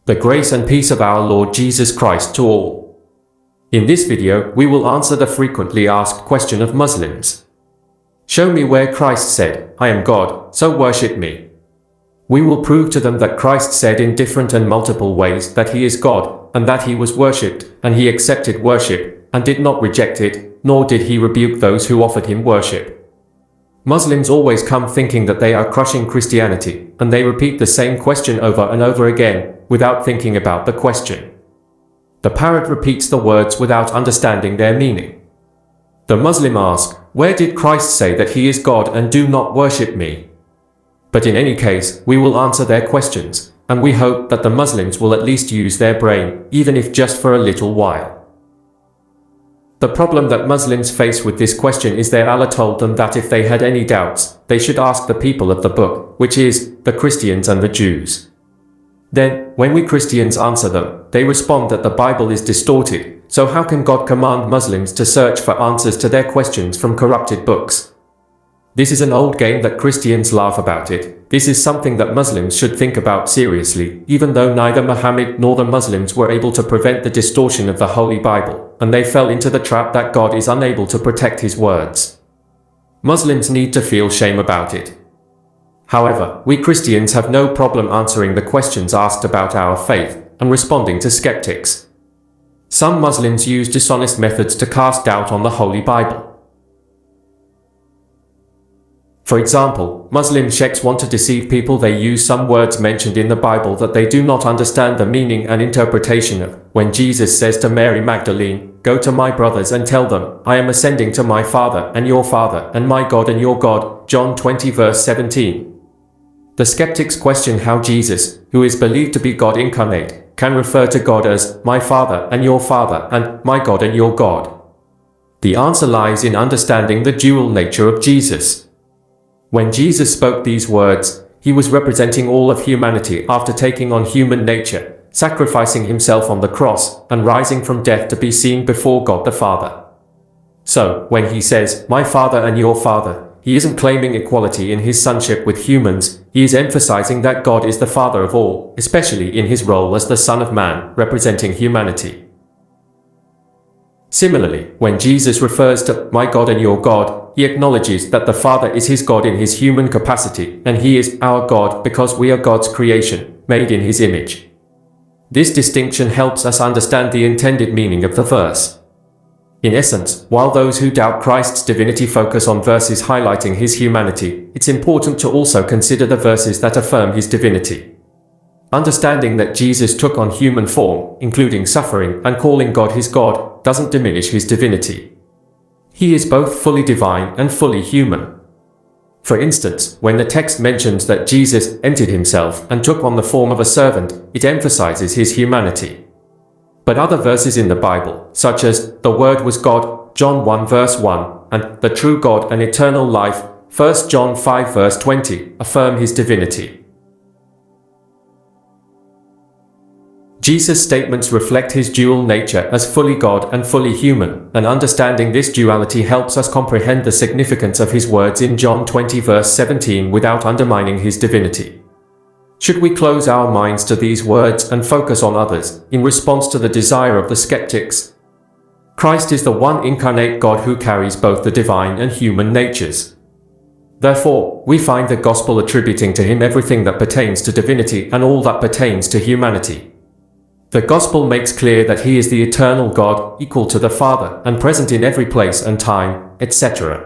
The grace and peace of our Lord Jesus Christ to all. In this video, we will answer the frequently asked question of Muslims. Show me where Christ said, "I am God, so worship me." We will prove to them that Christ said in different and multiple ways that he is God, and that he was worshipped, and he accepted worship, and did not reject it, nor did he rebuke those who offered him worship. Muslims always come thinking that they are crushing Christianity, and they repeat the same question over and over again, without thinking about the question. The parrot repeats the words without understanding their meaning. The Muslim asks, "Where did Christ say that he is God and do not worship me?" But in any case, we will answer their questions, and we hope that the Muslims will at least use their brain, even if just for a little while. The problem that Muslims face with this question is that Allah told them that if they had any doubts, they should ask the people of the book, which is, the Christians and the Jews. Then, when we Christians answer them, they respond that the Bible is distorted, so how can God command Muslims to search for answers to their questions from corrupted books? This is an old game that Christians laugh about it. This is something that Muslims should think about seriously, even though neither Muhammad nor the Muslims were able to prevent the distortion of the Holy Bible, and they fell into the trap that God is unable to protect his words. Muslims need to feel shame about it. However, we Christians have no problem answering the questions asked about our faith, and responding to skeptics. Some Muslims use dishonest methods to cast doubt on the Holy Bible. For example, Muslim sheikhs want to deceive people. They use some words mentioned in the Bible that they do not understand the meaning and interpretation of. When Jesus says to Mary Magdalene, "Go to my brothers and tell them, I am ascending to my Father and your Father, and my God and your God," John 20 verse 17. The skeptics question how Jesus, who is believed to be God incarnate, can refer to God as, "my Father and your Father," and "my God and your God." The answer lies in understanding the dual nature of Jesus. When Jesus spoke these words, he was representing all of humanity after taking on human nature, sacrificing himself on the cross, and rising from death to be seen before God the Father. So, when he says, "my Father and your Father," he isn't claiming equality in his sonship with humans, he is emphasizing that God is the Father of all, especially in his role as the Son of Man, representing humanity. Similarly, when Jesus refers to "my God and your God," he acknowledges that the Father is his God in his human capacity, and he is our God because we are God's creation, made in his image. This distinction helps us understand the intended meaning of the verse. In essence, while those who doubt Christ's divinity focus on verses highlighting his humanity, it's important to also consider the verses that affirm his divinity. Understanding that Jesus took on human form, including suffering, and calling God his God, doesn't diminish his divinity. He is both fully divine and fully human. For instance, when the text mentions that Jesus emptied himself and took on the form of a servant, it emphasizes his humanity. But other verses in the Bible, such as, "the Word was God," John 1 verse 1, and "the true God and eternal life," 1 John 5 verse 20, affirm his divinity. Jesus' statements reflect his dual nature as fully God and fully human, and understanding this duality helps us comprehend the significance of his words in John 20 verse 17 without undermining his divinity. Should we close our minds to these words and focus on others, in response to the desire of the skeptics? Christ is the one incarnate God who carries both the divine and human natures. Therefore, we find the gospel attributing to him everything that pertains to divinity and all that pertains to humanity. The gospel makes clear that he is the eternal God, equal to the Father, and present in every place and time, etc.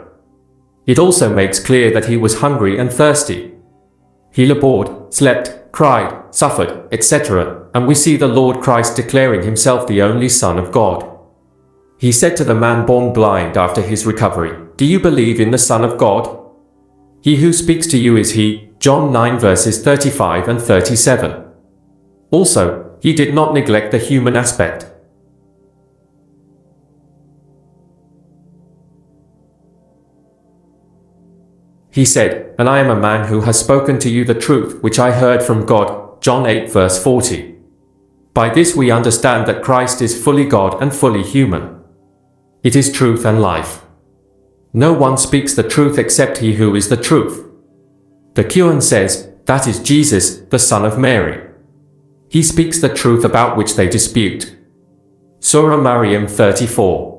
It also makes clear that he was hungry and thirsty. He labored, slept, cried, suffered, etc., and we see the Lord Christ declaring himself the only Son of God. He said to the man born blind after his recovery, "Do you believe in the Son of God? He who speaks to you is he," John 9 verses 35 and 37. Also, he did not neglect the human aspect. He said, "And I am a man who has spoken to you the truth which I heard from God," John 8 verse 40. By this we understand that Christ is fully God and fully human. It is truth and life. No one speaks the truth except he who is the truth. The Quran says, that is Jesus, the son of Mary. He speaks the truth about which they dispute. Surah Maryam 34.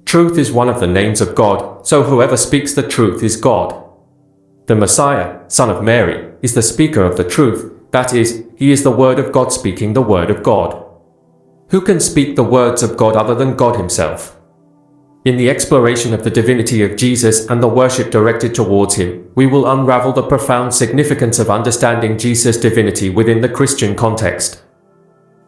Truth is one of the names of God, so whoever speaks the truth is God. The Messiah, son of Mary, is the speaker of the truth, that is, he is the word of God speaking the word of God. Who can speak the words of God other than God himself? In the exploration of the divinity of Jesus and the worship directed towards him, we will unravel the profound significance of understanding Jesus' divinity within the Christian context.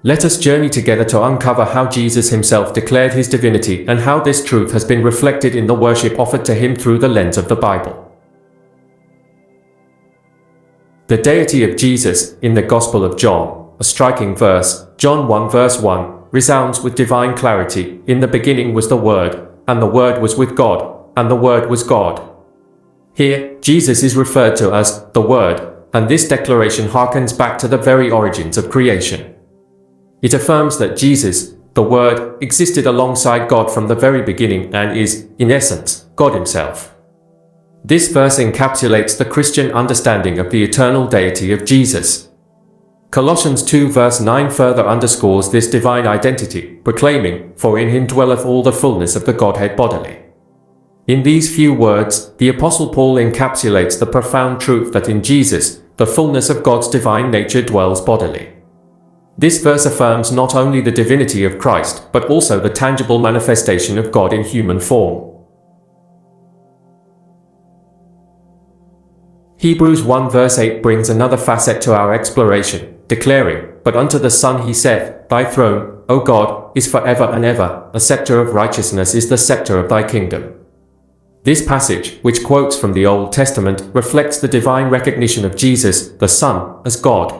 Let us journey together to uncover how Jesus himself declared his divinity and how this truth has been reflected in the worship offered to him through the lens of the Bible. The deity of Jesus, in the Gospel of John, a striking verse, John 1 verse 1, resounds with divine clarity. In the beginning was the Word, and the Word was with God, and the Word was God. Here, Jesus is referred to as the Word, and this declaration harkens back to the very origins of creation. It affirms that Jesus, the Word, existed alongside God from the very beginning and is, in essence, God himself. This verse encapsulates the Christian understanding of the eternal deity of Jesus. Colossians 2 verse 9 further underscores this divine identity, proclaiming, "For in him dwelleth all the fullness of the Godhead bodily." In these few words, the Apostle Paul encapsulates the profound truth that in Jesus, the fullness of God's divine nature dwells bodily. This verse affirms not only the divinity of Christ, but also the tangible manifestation of God in human form. Hebrews 1 verse 8 brings another facet to our exploration, declaring, "But unto the Son he saith, Thy throne, O God, is forever and ever, a scepter of righteousness is the scepter of thy kingdom." This passage, which quotes from the Old Testament, reflects the divine recognition of Jesus, the Son, as God.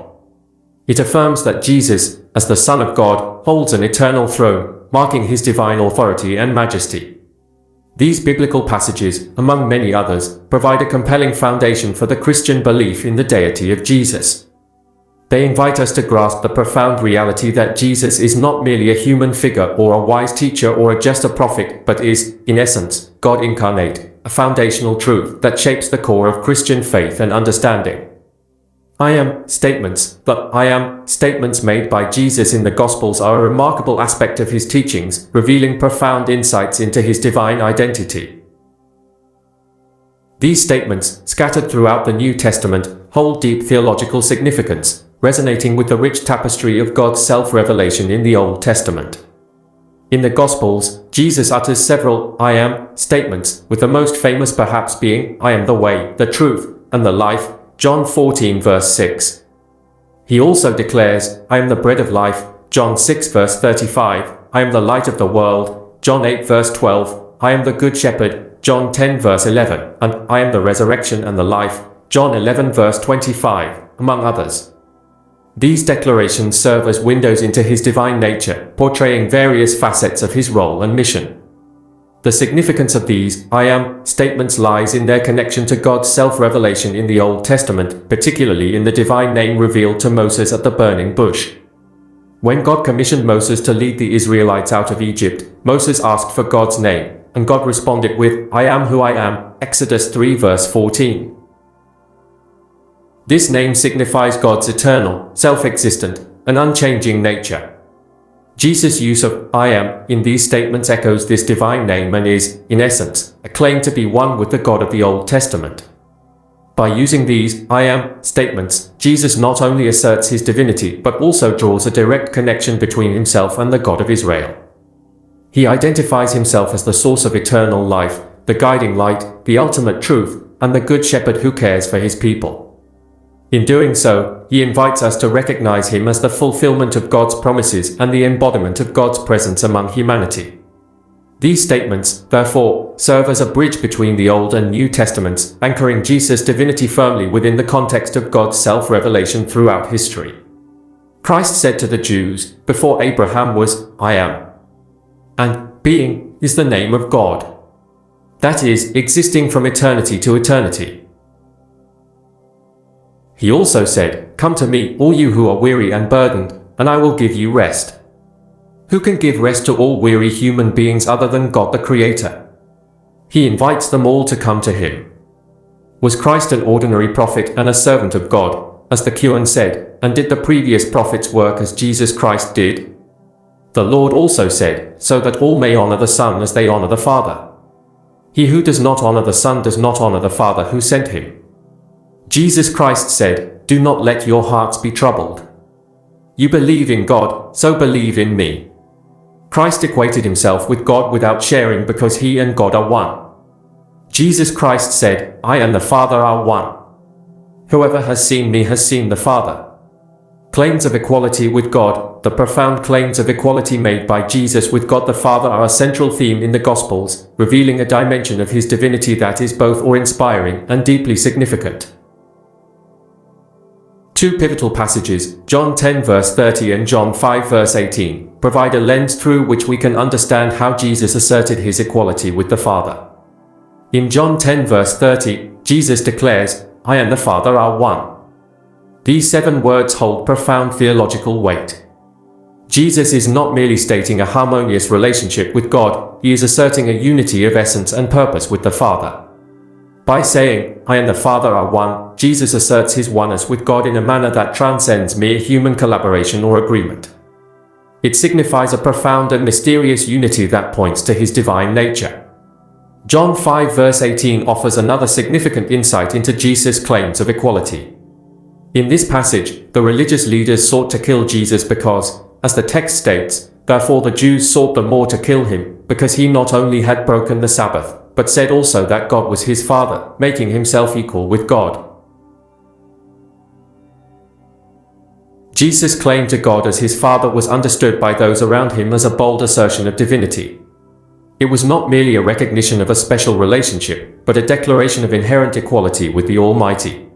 It affirms that Jesus, as the Son of God, holds an eternal throne, marking his divine authority and majesty. These biblical passages, among many others, provide a compelling foundation for the Christian belief in the deity of Jesus. They invite us to grasp the profound reality that Jesus is not merely a human figure or a wise teacher or just a prophet, but is, in essence, God incarnate, a foundational truth that shapes the core of Christian faith and understanding. I am statements made by Jesus in the Gospels are a remarkable aspect of his teachings, revealing profound insights into his divine identity. These statements, scattered throughout the New Testament, hold deep theological significance, resonating with the rich tapestry of God's self-revelation in the Old Testament. In the Gospels, Jesus utters several "I am" statements, with the most famous perhaps being, "I am the way, the truth, and the life," John 14 verse 6. He also declares, "I am the bread of life," John 6 verse 35, "I am the light of the world," John 8 verse 12, "I am the good shepherd," John 10 verse 11, and "I am the resurrection and the life," John 11 verse 25, among others. These declarations serve as windows into his divine nature, portraying various facets of his role and mission. The significance of these "I am" statements lies in their connection to God's self-revelation in the Old Testament, particularly in the divine name revealed to Moses at the burning bush. When God commissioned Moses to lead the Israelites out of Egypt, Moses asked for God's name, and God responded with, "I am who I am," Exodus 3 verse 14. This name signifies God's eternal, self-existent, and unchanging nature. Jesus' use of "I am" in these statements echoes this divine name and is, in essence, a claim to be one with the God of the Old Testament. By using these "I am" statements, Jesus not only asserts his divinity but also draws a direct connection between himself and the God of Israel. He identifies himself as the source of eternal life, the guiding light, the ultimate truth, and the good shepherd who cares for his people. In doing so, he invites us to recognize him as the fulfillment of God's promises and the embodiment of God's presence among humanity. These statements, therefore, serve as a bridge between the Old and New Testaments, anchoring Jesus' divinity firmly within the context of God's self-revelation throughout history. Christ said to the Jews, "Before Abraham was, I am." And being is the name of God. That is, existing from eternity to eternity. He also said, "Come to me, all you who are weary and burdened, and I will give you rest." Who can give rest to all weary human beings other than God the Creator? He invites them all to come to him. Was Christ an ordinary prophet and a servant of God, as the Quran said, and did the previous prophets work as Jesus Christ did? The Lord also said, so that all may honor the Son as they honor the Father. He who does not honor the Son does not honor the Father who sent him. Jesus Christ said, do not let your hearts be troubled. You believe in God, so believe in me. Christ equated himself with God without sharing because he and God are one. Jesus Christ said, I and the Father are one. Whoever has seen me has seen the Father. Claims of equality with God, the profound claims of equality made by Jesus with God the Father are a central theme in the Gospels, revealing a dimension of his divinity that is both awe-inspiring and deeply significant. Two pivotal passages, John 10 verse 30 and John 5 verse 18, provide a lens through which we can understand how Jesus asserted his equality with the Father. In John 10 verse 30, Jesus declares, I and the Father are one. These 7 words hold profound theological weight. Jesus is not merely stating a harmonious relationship with God, he is asserting a unity of essence and purpose with the Father. By saying, I and the Father are one, Jesus asserts his oneness with God in a manner that transcends mere human collaboration or agreement. It signifies a profound and mysterious unity that points to his divine nature. John 5 verse 18 offers another significant insight into Jesus' claims of equality. In this passage, the religious leaders sought to kill Jesus because, as the text states, therefore the Jews sought the more to kill him, because he not only had broken the Sabbath, but said also that God was his Father, making himself equal with God. Jesus' claim to God as his Father was understood by those around him as a bold assertion of divinity. It was not merely a recognition of a special relationship, but a declaration of inherent equality with the Almighty.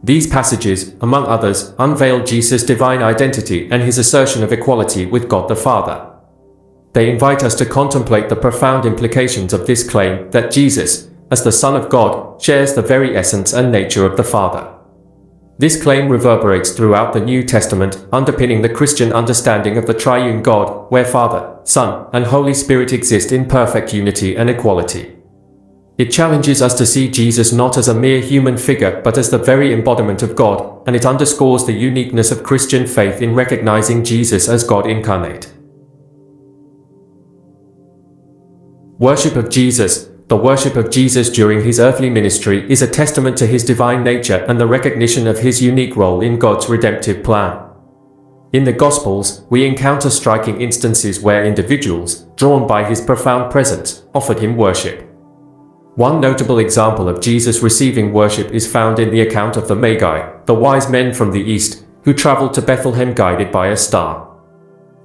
These passages, among others, unveil Jesus' divine identity and his assertion of equality with God the Father. They invite us to contemplate the profound implications of this claim that Jesus, as the Son of God, shares the very essence and nature of the Father. This claim reverberates throughout the New Testament, underpinning the Christian understanding of the triune God, where Father, Son, and Holy Spirit exist in perfect unity and equality. It challenges us to see Jesus not as a mere human figure but as the very embodiment of God, and it underscores the uniqueness of Christian faith in recognizing Jesus as God incarnate. Worship of Jesus. The worship of Jesus during his earthly ministry is a testament to his divine nature and the recognition of his unique role in God's redemptive plan. In the Gospels, we encounter striking instances where individuals, drawn by his profound presence, offered him worship. One notable example of Jesus receiving worship is found in the account of the Magi, the wise men from the east, who traveled to Bethlehem guided by a star.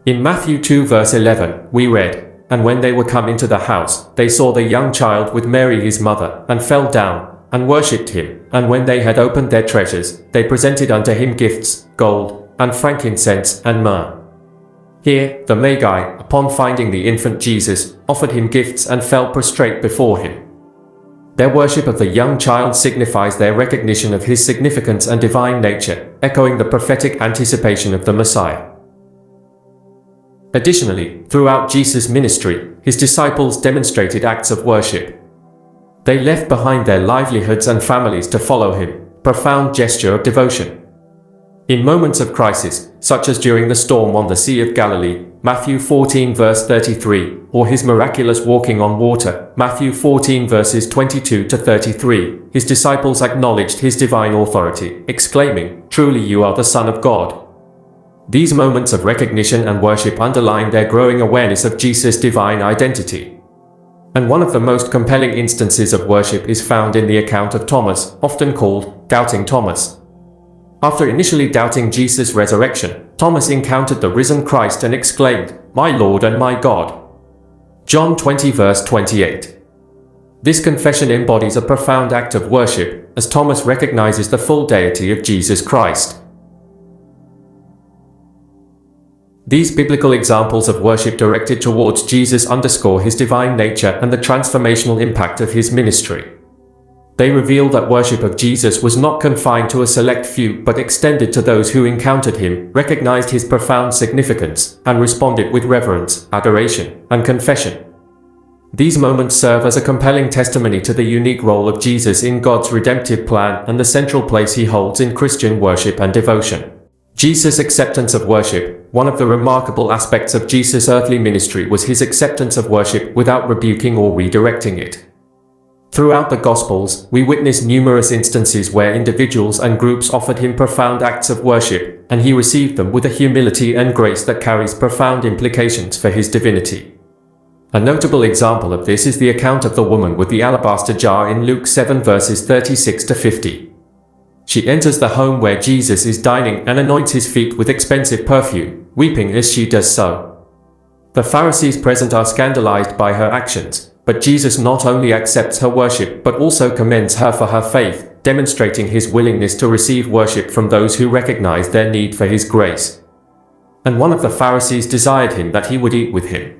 In Matthew 2 verse 11, we read, And when they were come into the house, they saw the young child with Mary his mother, and fell down, and worshipped him. And when they had opened their treasures, they presented unto him gifts, gold, and frankincense, and myrrh. Here, the Magi, upon finding the infant Jesus, offered him gifts and fell prostrate before him. Their worship of the young child signifies their recognition of his significance and divine nature, echoing the prophetic anticipation of the Messiah. Additionally, throughout Jesus' ministry, his disciples demonstrated acts of worship. They left behind their livelihoods and families to follow him, a profound gesture of devotion. In moments of crisis, such as during the storm on the Sea of Galilee, Matthew 14 verse 33, or his miraculous walking on water, Matthew 14 verses 22 to 33, his disciples acknowledged his divine authority, exclaiming, Truly you are the Son of God. These moments of recognition and worship underline their growing awareness of Jesus' divine identity. And one of the most compelling instances of worship is found in the account of Thomas, often called Doubting Thomas. After initially doubting Jesus' resurrection, Thomas encountered the risen Christ and exclaimed, My Lord and my God. John 20 verse 28. This confession embodies a profound act of worship, as Thomas recognizes the full deity of Jesus Christ. These biblical examples of worship directed towards Jesus underscore his divine nature and the transformational impact of his ministry. They reveal that worship of Jesus was not confined to a select few but extended to those who encountered him, recognized his profound significance, and responded with reverence, adoration, and confession. These moments serve as a compelling testimony to the unique role of Jesus in God's redemptive plan and the central place he holds in Christian worship and devotion. Jesus' acceptance of worship. One of the remarkable aspects of Jesus' earthly ministry was his acceptance of worship without rebuking or redirecting it. Throughout the Gospels, we witness numerous instances where individuals and groups offered him profound acts of worship, and he received them with a humility and grace that carries profound implications for his divinity. A notable example of this is the account of the woman with the alabaster jar in Luke 7 verses 36 to 50. She enters the home where Jesus is dining and anoints his feet with expensive perfume, weeping as she does so. The Pharisees present are scandalized by her actions, but Jesus not only accepts her worship but also commends her for her faith, demonstrating his willingness to receive worship from those who recognize their need for his grace. And one of the Pharisees desired him that he would eat with him.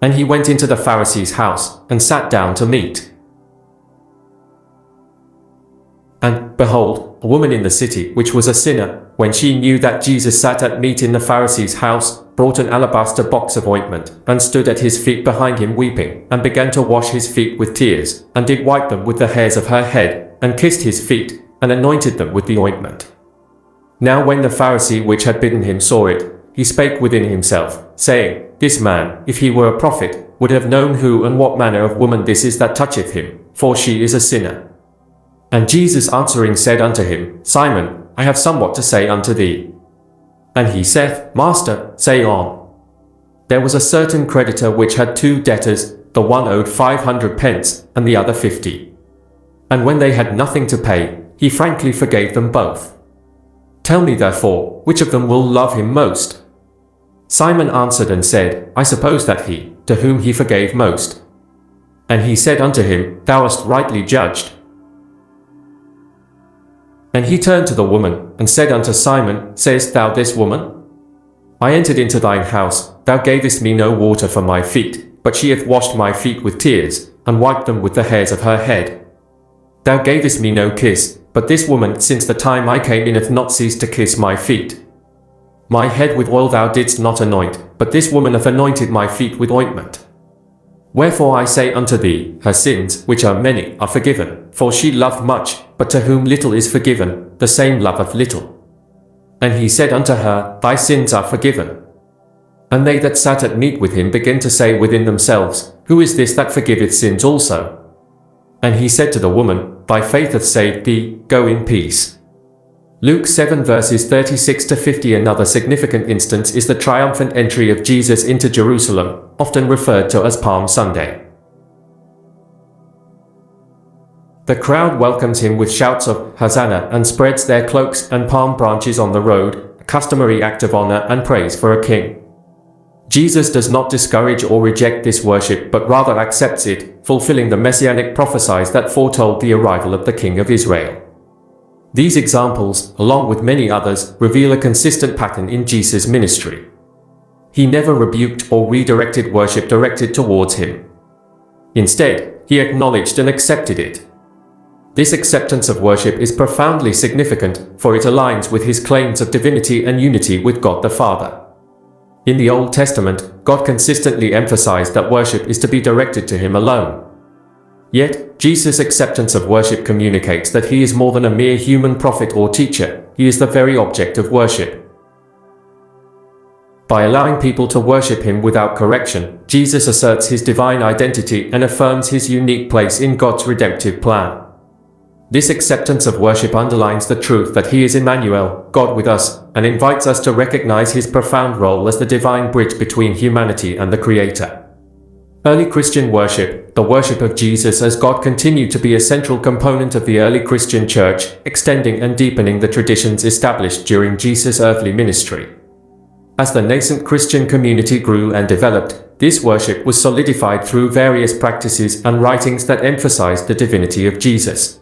And he went into the Pharisee's house, and sat down to meat. And, behold, a woman in the city, which was a sinner, when she knew that Jesus sat at meat in the Pharisee's house, brought an alabaster box of ointment, and stood at his feet behind him weeping, and began to wash his feet with tears, and did wipe them with the hairs of her head, and kissed his feet, and anointed them with the ointment. Now when the Pharisee which had bidden him saw it, he spake within himself, saying, This man, if he were a prophet, would have known who and what manner of woman this is that toucheth him, for she is a sinner. And Jesus answering said unto him, Simon, I have somewhat to say unto thee. And he saith, Master, say on. There was a certain creditor which had 2 debtors, the one owed 500 pence, and the other 50. And when they had nothing to pay, he frankly forgave them both. Tell me therefore, which of them will love him most? Simon answered and said, I suppose that he, to whom he forgave most. And he said unto him, Thou hast rightly judged. And he turned to the woman, and said unto Simon, Sayest thou this, woman? I entered into thine house, thou gavest me no water for my feet, but she hath washed my feet with tears, and wiped them with the hairs of her head. Thou gavest me no kiss, but this woman since the time I came in hath not ceased to kiss my feet. My head with oil thou didst not anoint, but this woman hath anointed my feet with ointment. Wherefore I say unto thee, her sins, which are many, are forgiven, for she loved much, but to whom little is forgiven, the same loveth little. And he said unto her, Thy sins are forgiven. And they that sat at meat with him began to say within themselves, Who is this that forgiveth sins also? And he said to the woman, Thy faith hath saved thee, go in peace. Luke 7 verses 36 to 50. Another significant instance is the triumphant entry of Jesus into Jerusalem, often referred to as Palm Sunday. The crowd welcomes him with shouts of Hosanna and spreads their cloaks and palm branches on the road, a customary act of honor and praise for a king. Jesus does not discourage or reject this worship but rather accepts it, fulfilling the messianic prophecies that foretold the arrival of the King of Israel. These examples, along with many others, reveal a consistent pattern in Jesus' ministry. He never rebuked or redirected worship directed towards him. Instead, he acknowledged and accepted it. This acceptance of worship is profoundly significant, for it aligns with his claims of divinity and unity with God the Father. In the Old Testament, God consistently emphasized that worship is to be directed to him alone. Yet, Jesus' acceptance of worship communicates that he is more than a mere human prophet or teacher, he is the very object of worship. By allowing people to worship him without correction, Jesus asserts his divine identity and affirms his unique place in God's redemptive plan. This acceptance of worship underlines the truth that he is Emmanuel, God with us, and invites us to recognize his profound role as the divine bridge between humanity and the Creator. Early Christian worship, the worship of Jesus as God, continued to be a central component of the early Christian church, extending and deepening the traditions established during Jesus' earthly ministry. As the nascent Christian community grew and developed, this worship was solidified through various practices and writings that emphasized the divinity of Jesus.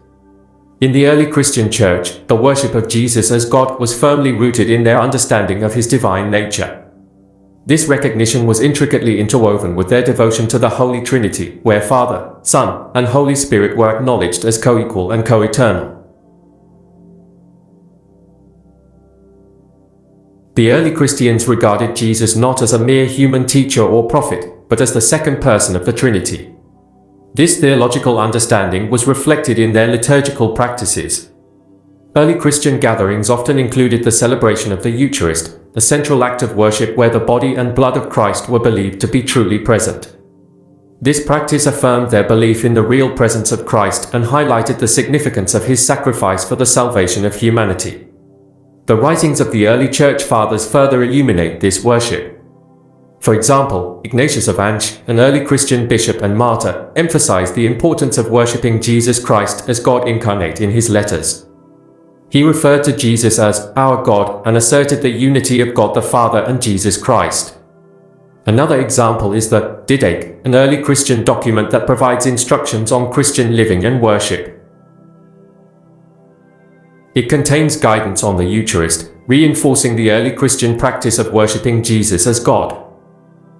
In the early Christian church, the worship of Jesus as God was firmly rooted in their understanding of his divine nature. This recognition was intricately interwoven with their devotion to the Holy Trinity, where Father, Son, and Holy Spirit were acknowledged as co-equal and co-eternal. The early Christians regarded Jesus not as a mere human teacher or prophet, but as the second person of the Trinity. This theological understanding was reflected in their liturgical practices. Early Christian gatherings often included the celebration of the Eucharist, the central act of worship where the body and blood of Christ were believed to be truly present. This practice affirmed their belief in the real presence of Christ and highlighted the significance of his sacrifice for the salvation of humanity. The writings of the early Church Fathers further illuminate this worship. For example, Ignatius of Antioch, an early Christian bishop and martyr, emphasized the importance of worshipping Jesus Christ as God incarnate in his letters. He referred to Jesus as our God and asserted the unity of God the Father and Jesus Christ. Another example is the Didache, an early Christian document that provides instructions on Christian living and worship. It contains guidance on the Eucharist, reinforcing the early Christian practice of worshipping Jesus as God.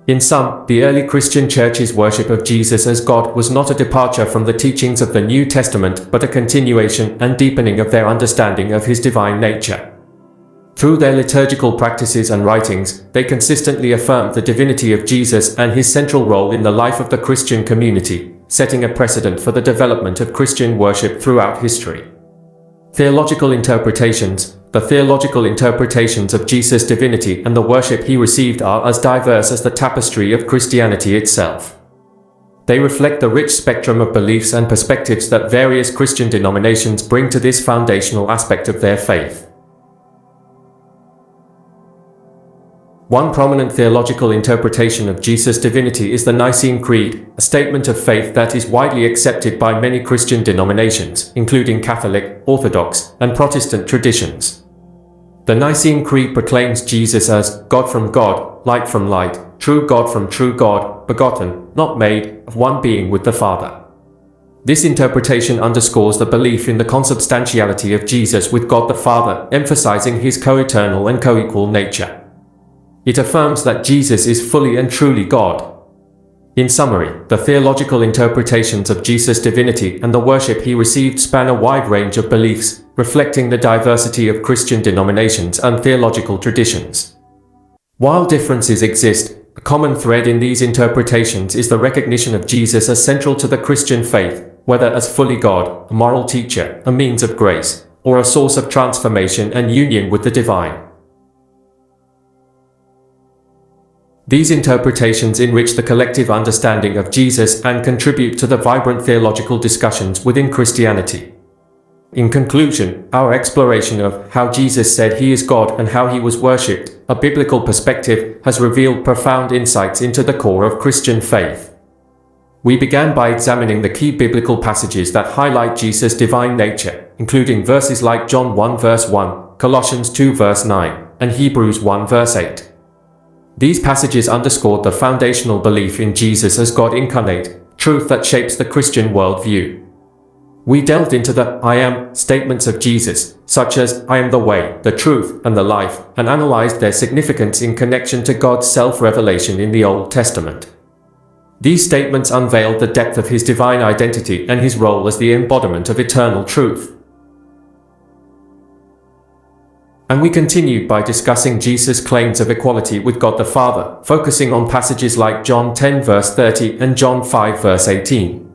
In sum, the early Christian Church's worship of Jesus as God was not a departure from the teachings of the New Testament, but a continuation and deepening of their understanding of his divine nature. Through their liturgical practices and writings, they consistently affirmed the divinity of Jesus and his central role in the life of the Christian community, setting a precedent for the development of Christian worship throughout history. Theological interpretations. The theological interpretations of Jesus' divinity and the worship he received are as diverse as the tapestry of Christianity itself. They reflect the rich spectrum of beliefs and perspectives that various Christian denominations bring to this foundational aspect of their faith. One prominent theological interpretation of Jesus' divinity is the Nicene Creed, a statement of faith that is widely accepted by many Christian denominations, including Catholic, Orthodox, and Protestant traditions. The Nicene Creed proclaims Jesus as God from God, light from light, true God from true God, begotten, not made, of one being with the Father. This interpretation underscores the belief in the consubstantiality of Jesus with God the Father, emphasizing his co-eternal and co-equal nature. It affirms that Jesus is fully and truly God. In summary, the theological interpretations of Jesus' divinity and the worship he received span a wide range of beliefs, reflecting the diversity of Christian denominations and theological traditions. While differences exist, a common thread in these interpretations is the recognition of Jesus as central to the Christian faith, whether as fully God, a moral teacher, a means of grace, or a source of transformation and union with the divine. These interpretations enrich the collective understanding of Jesus and contribute to the vibrant theological discussions within Christianity. In conclusion, our exploration of how Jesus said he is God and how he was worshipped, a biblical perspective, has revealed profound insights into the core of Christian faith. We began by examining the key biblical passages that highlight Jesus' divine nature, including verses like John 1 verse 1, Colossians 2 verse 9, and Hebrews 1 verse 8. These passages underscored the foundational belief in Jesus as God incarnate, truth that shapes the Christian worldview. We delved into the I am statements of Jesus, such as I am the way, the truth, and the life, and analyzed their significance in connection to God's self-revelation in the Old Testament. These statements unveiled the depth of his divine identity and his role as the embodiment of eternal truth. And we continued by discussing Jesus' claims of equality with God the Father, focusing on passages like John 10 verse 30 and John 5 verse 18.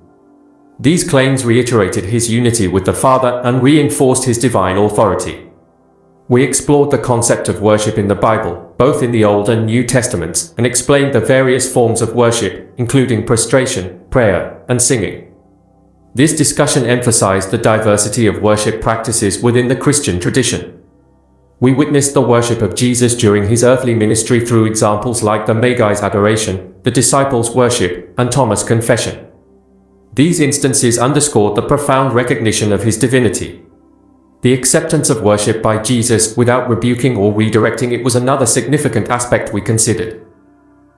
These claims reiterated his unity with the Father and reinforced his divine authority. We explored the concept of worship in the Bible, both in the Old and New Testaments, and explained the various forms of worship, including prostration, prayer, and singing. This discussion emphasized the diversity of worship practices within the Christian tradition. We witnessed the worship of Jesus during his earthly ministry through examples like the Magi's adoration, the disciples' worship, and Thomas' confession. These instances underscored the profound recognition of his divinity. The acceptance of worship by Jesus without rebuking or redirecting it was another significant aspect we considered.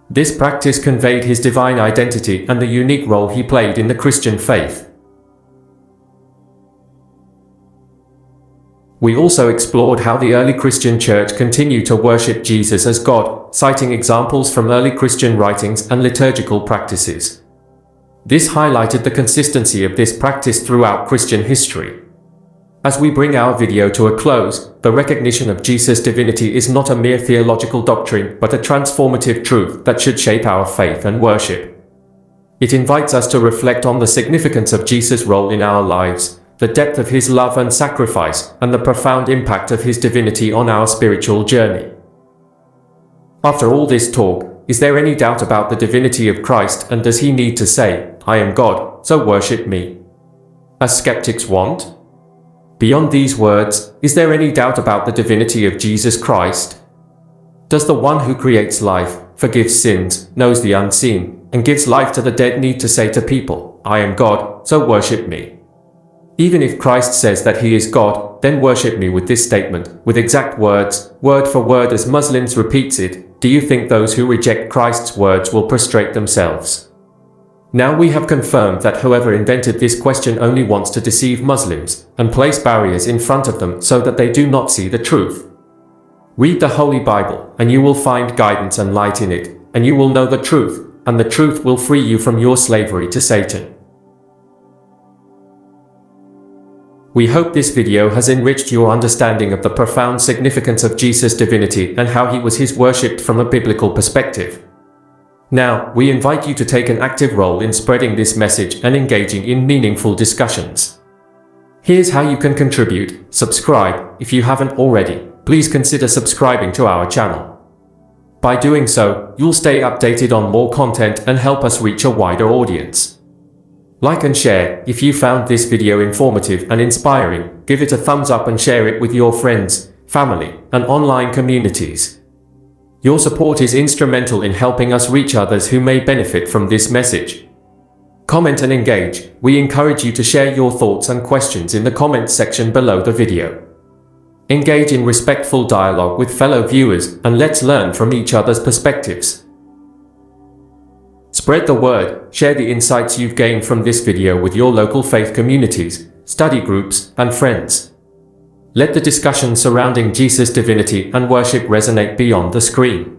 This practice conveyed his divine identity and the unique role he played in the Christian faith. We also explored how the early Christian church continued to worship Jesus as God, citing examples from early Christian writings and liturgical practices. This highlighted the consistency of this practice throughout Christian history. As we bring our video to a close, the recognition of Jesus' divinity is not a mere theological doctrine, but a transformative truth that should shape our faith and worship. It invites us to reflect on the significance of Jesus' role in our lives, the depth of his love and sacrifice, and the profound impact of his divinity on our spiritual journey. After all this talk, is there any doubt about the divinity of Christ, and does he need to say, "I am God, so worship me," as skeptics want? Beyond these words, is there any doubt about the divinity of Jesus Christ? Does the one who creates life, forgives sins, knows the unseen, and gives life to the dead need to say to people, "I am God, so worship me"? Even if Christ says that he is God, then worship me with this statement, with exact words, word for word as Muslims repeats it, do you think those who reject Christ's words will prostrate themselves? Now we have confirmed that whoever invented this question only wants to deceive Muslims, and place barriers in front of them so that they do not see the truth. Read the Holy Bible, and you will find guidance and light in it, and you will know the truth, and the truth will free you from your slavery to Satan. We hope this video has enriched your understanding of the profound significance of Jesus' divinity and how he was worshipped from a biblical perspective. Now, we invite you to take an active role in spreading this message and engaging in meaningful discussions. Here's how you can contribute. Subscribe. If you haven't already, please consider subscribing to our channel. By doing so, you'll stay updated on more content and help us reach a wider audience. Like and share. If you found this video informative and inspiring, give it a thumbs up and share it with your friends, family, and online communities. Your support is instrumental in helping us reach others who may benefit from this message. Comment and engage. We encourage you to share your thoughts and questions in the comments section below the video. Engage in respectful dialogue with fellow viewers, and let's learn from each other's perspectives. Spread the word. Share the insights you've gained from this video with your local faith communities, study groups, and friends. Let the discussion surrounding Jesus' divinity and worship resonate beyond the screen.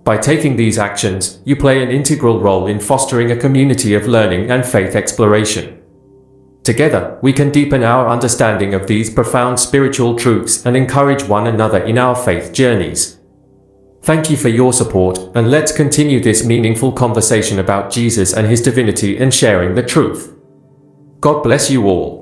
By taking these actions, you play an integral role in fostering a community of learning and faith exploration. Together, we can deepen our understanding of these profound spiritual truths and encourage one another in our faith journeys. Thank you for your support, and let's continue this meaningful conversation about Jesus and his divinity and sharing the truth. God bless you all.